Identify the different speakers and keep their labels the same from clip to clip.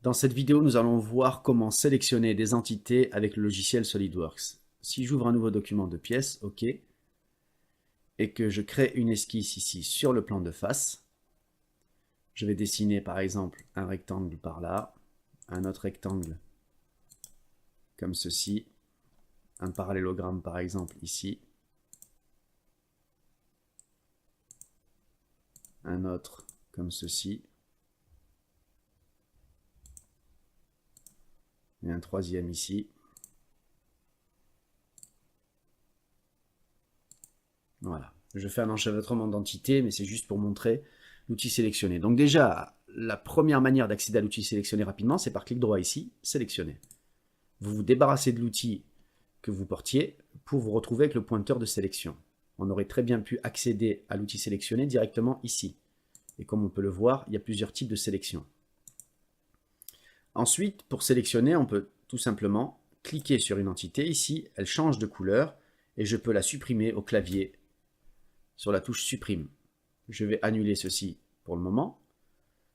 Speaker 1: Dans cette vidéo, nous allons voir comment sélectionner des entités avec le logiciel SolidWorks. Si j'ouvre un nouveau document de pièces, OK, et que je crée une esquisse ici sur le plan de face, je vais dessiner par exemple un rectangle par là, un autre rectangle comme ceci, un parallélogramme par exemple ici, un autre comme ceci, et un troisième ici. Voilà, je fais un enchevêtrement d'entités, mais c'est juste pour montrer l'outil sélectionné. Donc déjà, la première manière d'accéder à l'outil sélectionné rapidement, c'est par clic droit ici, sélectionner. Vous vous débarrassez de l'outil que vous portiez pour vous retrouver avec le pointeur de sélection. On aurait très bien pu accéder à l'outil sélectionné directement ici. Et comme on peut le voir, il y a plusieurs types de sélection. Ensuite, pour sélectionner, on peut tout simplement cliquer sur une entité. Ici, elle change de couleur et je peux la supprimer au clavier sur la touche supprime. Je vais annuler ceci pour le moment.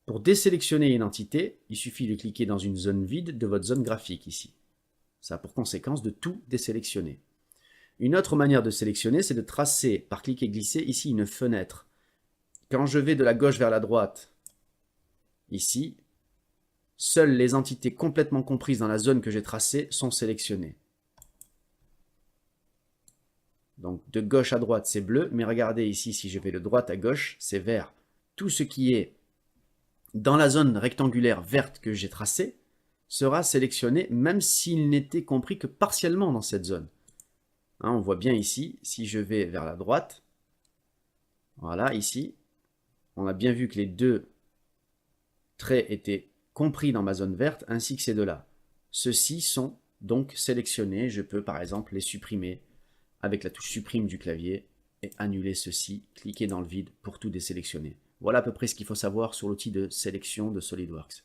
Speaker 1: Pour désélectionner une entité, il suffit de cliquer dans une zone vide de votre zone graphique ici. Ça a pour conséquence de tout désélectionner. Une autre manière de sélectionner, c'est de tracer par clic et glisser ici une fenêtre. Quand je vais de la gauche vers la droite, ici, seules les entités complètement comprises dans la zone que j'ai tracée sont sélectionnées. Donc de gauche à droite, c'est bleu, mais regardez ici, si je vais de droite à gauche, c'est vert. Tout ce qui est dans la zone rectangulaire verte que j'ai tracée sera sélectionné, même s'il n'était compris que partiellement dans cette zone. Hein, on voit bien ici, si je vais vers la droite, voilà, ici, on a bien vu que les deux traits étaient compris dans ma zone verte, ainsi que ces deux-là. Ceux-ci sont donc sélectionnés, je peux par exemple les supprimer avec la touche supprime du clavier et annuler ceci, cliquer dans le vide pour tout désélectionner. Voilà à peu près ce qu'il faut savoir sur l'outil de sélection de SolidWorks.